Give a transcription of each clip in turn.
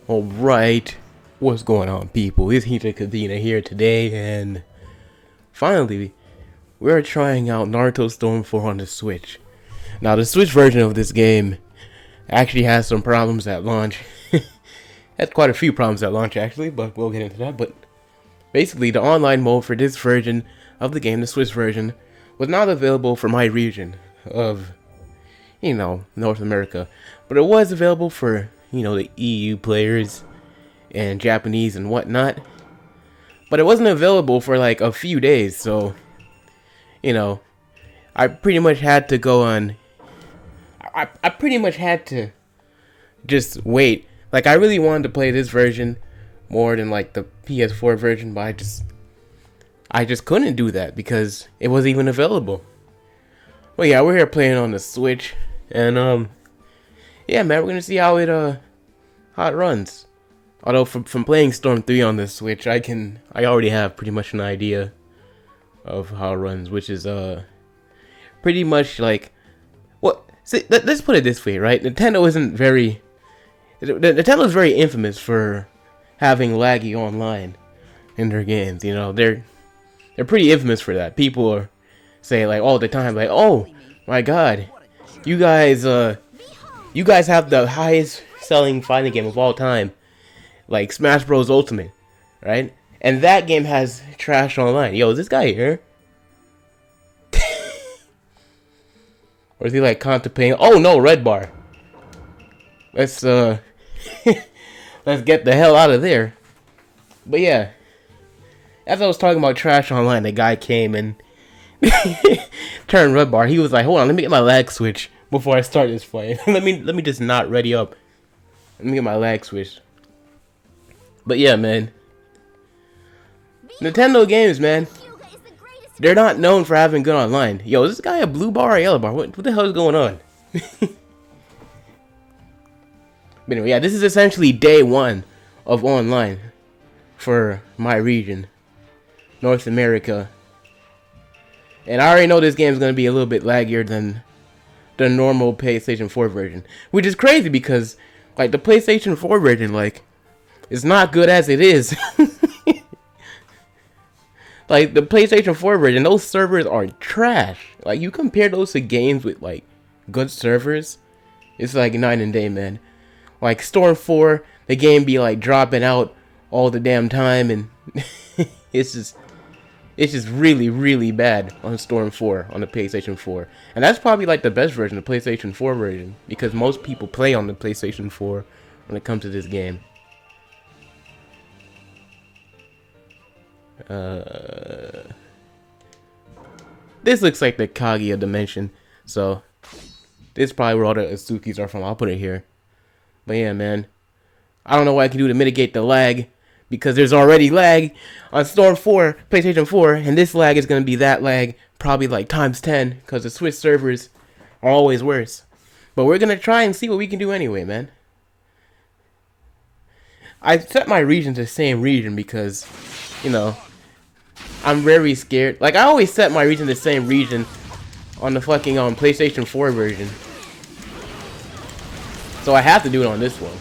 Alright, what's going on, people? It's HinaCabina here today, and finally, we're trying out Naruto Storm 4 on the Switch. Now, the Switch version of this game actually has some problems at launch. Had quite a few problems at launch, actually, but we'll get into that. But basically, the online mode for this version of the game, the Switch version, was not available for my region of, North America. But it was available for the EU players and Japanese and whatnot. But it wasn't available for like a few days, so I pretty much had to go on. I pretty much had to just wait. Like, I really wanted to play this version more than like the PS4 version, but I just couldn't do that because it wasn't even available. Well, yeah, we're here playing on the Switch, and yeah, man, we're gonna see how it runs. Although from playing Storm 3 on the Switch, I already have pretty much an idea of how it runs, which is pretty much like let's put it this way, right? Nintendo is very infamous for having laggy online in their games. They're pretty infamous for that. People say like all the time, like, oh my god, you guys have the highest selling fighting game of all time, like Smash Bros. Ultimate, right? And that game has trash online. Yo, is this guy here? Or is he like contemplating? Oh no, red bar. Let's let's get the hell out of there. But yeah, as I was talking about trash online, the guy came and turned red bar. He was like, hold on, let me get my lag switch before I start this fight. let me just not ready up. Let me get my lag switch. But yeah, man, Nintendo games, man, they're not known for having good online. Yo, is this guy a blue bar or a yellow bar? What the hell is going on? But anyway, yeah, this is essentially day one of online for my region, North America. And I already know this game is going to be a little bit laggier than the normal PlayStation 4 version, which is crazy because like the PlayStation 4 version, like, it's not good as it is. Like, the PlayStation 4 version, those servers are trash. Like, you compare those to games with like good servers, it's like night and day, man. Like Storm 4, the game be like dropping out all the damn time, and it's just really, really bad on Storm 4 on the PlayStation 4. And that's probably like the best version, the PlayStation 4 version, because most people play on the PlayStation 4 when it comes to this game. This looks like the Kaguya dimension, so this is probably where all the Otsukis are from. I'll put it here. But yeah, man, I don't know what I can do to mitigate the lag, because there's already lag on Storm 4, PlayStation 4, and this lag is going to be that lag, probably like times 10, because the Switch servers are always worse. But we're going to try and see what we can do anyway, man. I set my region to the same region because, I'm very scared. Like, I always set my region to the same region on the fucking PlayStation 4 version. So I have to do it on this one.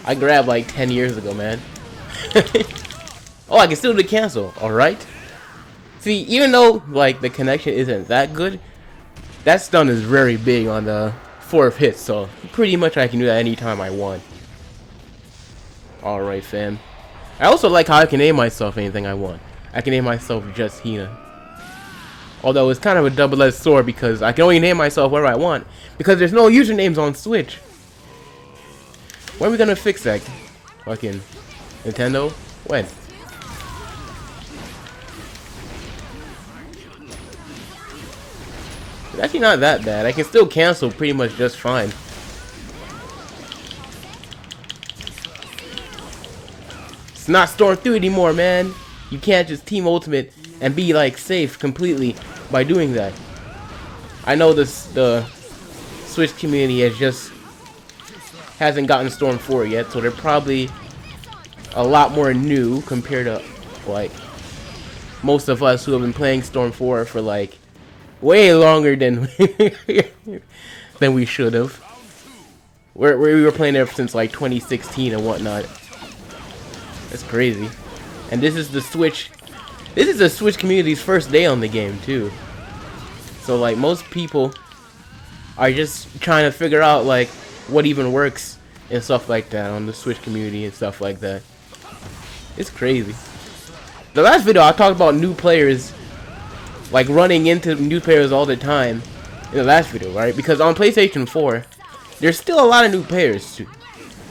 I grabbed like 10 years ago, man. Oh, I can still do cancel. Alright. See, even though like the connection isn't that good, that stun is very big on the 4th hit, so pretty much I can do that anytime I want. Alright, fam. I also like how I can name myself anything I want. I can name myself just Hina. Although it's kind of a double-edged sword because I can only name myself whatever I want because there's no usernames on Switch. When are we gonna fix that? Fucking Nintendo? When? It's actually not that bad. I can still cancel pretty much just fine. It's not Storm 3 anymore, man. You can't just team ultimate and be like safe completely by doing that. I know the Switch community hasn't gotten Storm 4 yet, so they're probably a lot more new compared to like most of us who have been playing Storm 4 for like way longer than than we should have. We were playing it since like 2016 and whatnot. That's crazy. And this is the Switch. This is the Switch community's first day on the game too. So like most people are just trying to figure out like what even works and stuff like that on the Switch community and stuff like that. It's crazy. The last video I talked about new players, like running into new players all the time in the last video, right? Because on PlayStation 4, there's still a lot of new players too.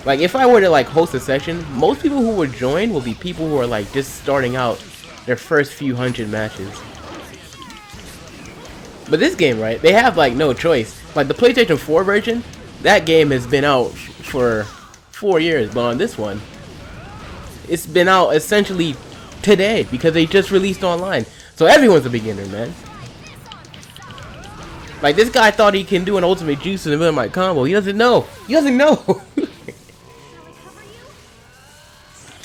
Like if I were to like host a session, most people who would join will be people who are like just starting out their first few hundred matches. But this game, right, they have like no choice. Like the PlayStation 4 version, that game has been out for 4 years, but on this one, it's been out essentially today because they just released online. So everyone's a beginner, man. Like this guy thought he can do an ultimate juice in the middle of my combo. He doesn't know. He doesn't know.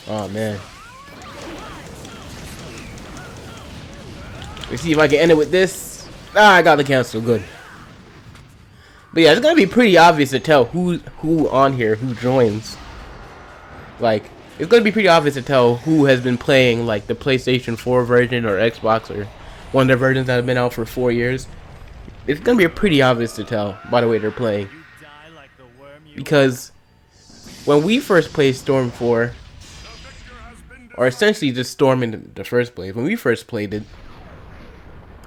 Oh man. Let's see if I can end it with this. Ah, I got the cancel. Good. But yeah, it's gonna be pretty obvious to tell who on here who joins. Like, it's gonna be pretty obvious to tell who has been playing like the PlayStation 4 version or Xbox or one of the versions that have been out for 4 years. It's gonna be pretty obvious to tell by the way they're playing. Because when we first played Storm 4, or essentially just Storm in the first place, when we first played it,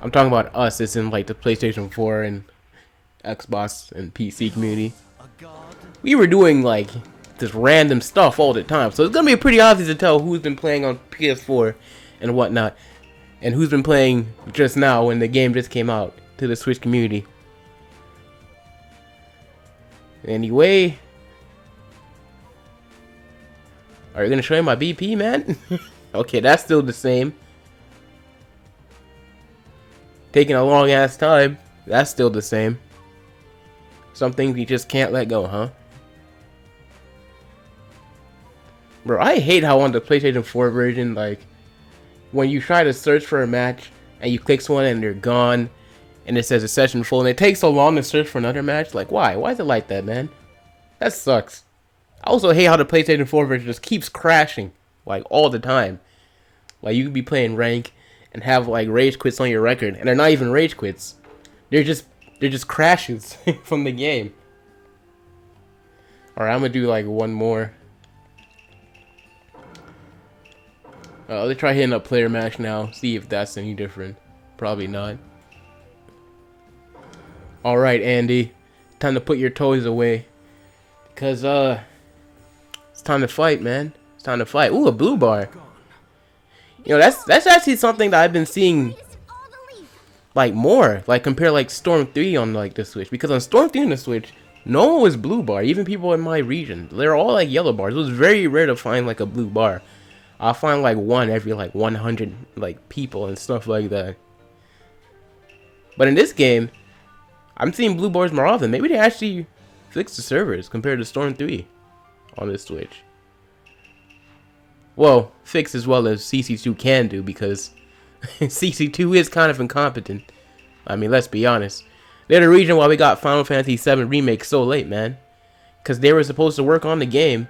I'm talking about us, it's in like the PlayStation 4 and Xbox and PC community. We were doing like just random stuff all the time, so it's gonna be pretty obvious to tell who's been playing on PS4 and whatnot, and who's been playing just now when the game just came out to the Switch community. Anyway, are you gonna show me my BP, man? Okay, that's still the same. Taking a long ass time. That's still the same. Some things you just can't let go, huh? Bro, I hate how on the PlayStation 4 version, like, when you try to search for a match and you click someone and they're gone and it says a session full and it takes so long to search for another match. Like, why? Why is it like that, man? That sucks. I also hate how the PlayStation 4 version just keeps crashing, like, all the time. Like, you could be playing rank and have, like, rage quits on your record, and they're not even rage quits. They're just crashes from the game. Alright, I'm gonna do, like, one more. Let's try hitting up player match now, see if that's any different. Probably not. Alright, Andy. Time to put your toys away. Because, it's time to fight, man. It's time to fight. Ooh, a blue bar. You know, that's actually something that I've been seeing, like, more. Like, compare, like, Storm 3 on, like, the Switch. Because on Storm 3 on the Switch, no one was blue bar. Even people in my region. They're all, like, yellow bars. It was very rare to find, like, a blue bar. I'll find, like, one every, like, 100, like, people and stuff like that. But in this game, I'm seeing blue bars more often. Maybe they actually fixed the servers compared to Storm 3 on this Switch. Well, fixed as well as CC2 can do, because CC2 is kind of incompetent. I mean, let's be honest. They're the reason why we got Final Fantasy VII Remake so late, man. Because they were supposed to work on the game.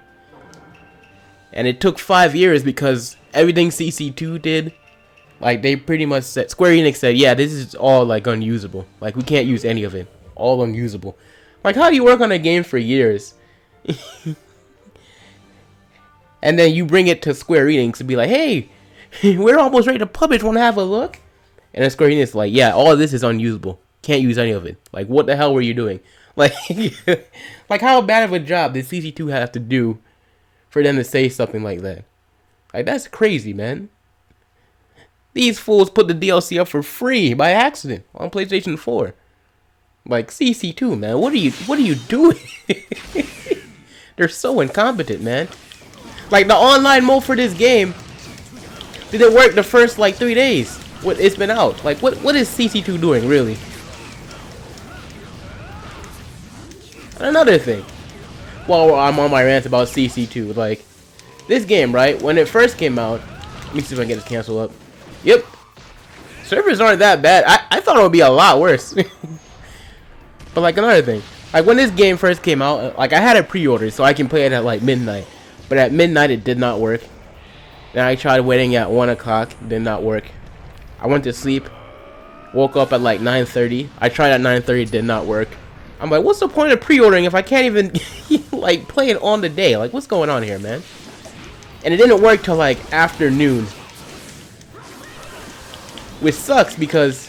And it took 5 years because everything CC2 did, like, they pretty much said, Square Enix said, yeah, this is all, like, unusable. Like, we can't use any of it. All unusable. Like, how do you work on a game for years? And then you bring it to Square Enix to be like, hey, we're almost ready to publish, want to have a look? And then Square Enix is like, yeah, all of this is unusable. Can't use any of it. Like, what the hell were you doing? Like, like, how bad of a job did CC2 have to do for them to say something like that? Like, that's crazy, man. These fools put the DLC up for free by accident on PlayStation 4. Like, CC2, man, what are you doing? They're so incompetent, man. Like, the online mode for this game didn't work the first, like, 3 days. What it's been out. Like, what is CC2 doing, really? And another thing, while I'm on my rant about CC2, like, this game, right, when it first came out, let me see if I can get this cancel up. Yep. servers aren't that bad. I thought it would be a lot worse. But like another thing, like when this game first came out, like I had it pre-ordered so I can play it at like midnight. But at midnight it did not work. Then I tried waiting at 1 o'clock, did not work. I went to sleep, woke up at like 9:30. I tried at 9:30, did not work. I'm like, what's the point of pre-ordering if I can't even like play it on the day? Like, what's going on here, man? And it didn't work till like afternoon, which sucks because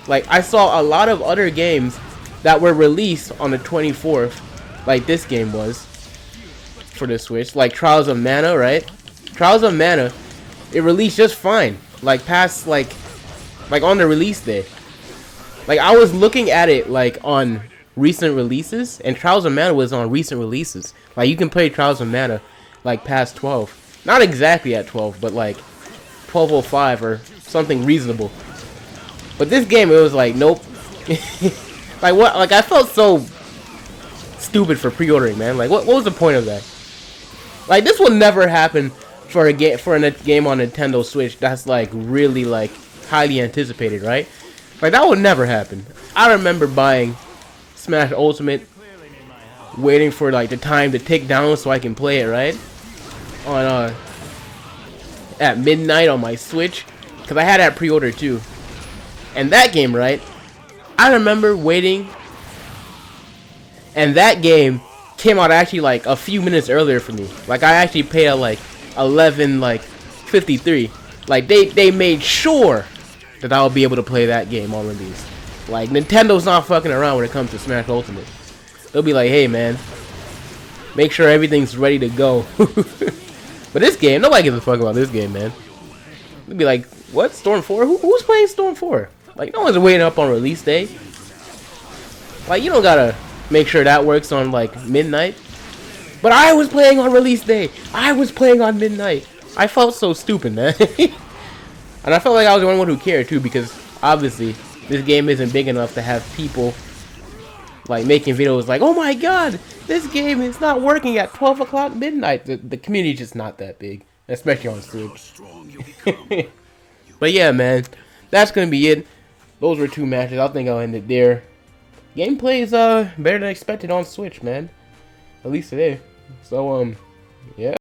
like I saw a lot of other games that were released on the 24th, like this game was for the Switch, like Trials of Mana, right? Trials of Mana, it released just fine, like past like on the release day. Like I was looking at it like on recent releases, and Trials of Mana was on recent releases. Like you can play Trials of Mana like past 12, not exactly at 12, but like 12:05 or something reasonable. But this game, it was like, nope. Like what? Like I felt so stupid for pre-ordering, man. Like what was the point of that? Like this will never happen for a game on Nintendo Switch that's like really like highly anticipated, right? Like that would never happen. I remember buying Smash Ultimate, waiting for like the time to tick down so I can play it, right? On at midnight on my Switch, because I had that pre-order too. And that game, right? I remember waiting, and that game came out actually like a few minutes earlier for me. Like I actually paid at like 11:53. Like they made sure that I would be able to play that game on release. Like Nintendo's not fucking around when it comes to Smash Ultimate. They'll be like, hey man, make sure everything's ready to go. But this game, nobody gives a fuck about this game, man. They'll be like, what? Storm 4? Who's playing Storm 4? Like, no one's waiting up on release day. Like, you don't gotta make sure that works on, like, midnight. But I was playing on release day. I was playing on midnight. I felt so stupid, man. And I felt like I was the only one who cared, too, because, obviously, this game isn't big enough to have people, like, making videos like, oh my god, this game is not working at 12 o'clock midnight. The community's just not that big, especially on Switch. But yeah, man, that's gonna be it. Those were 2 matches. I think I'll end it there. Gameplay is better than expected on Switch, man. At least today. So yeah.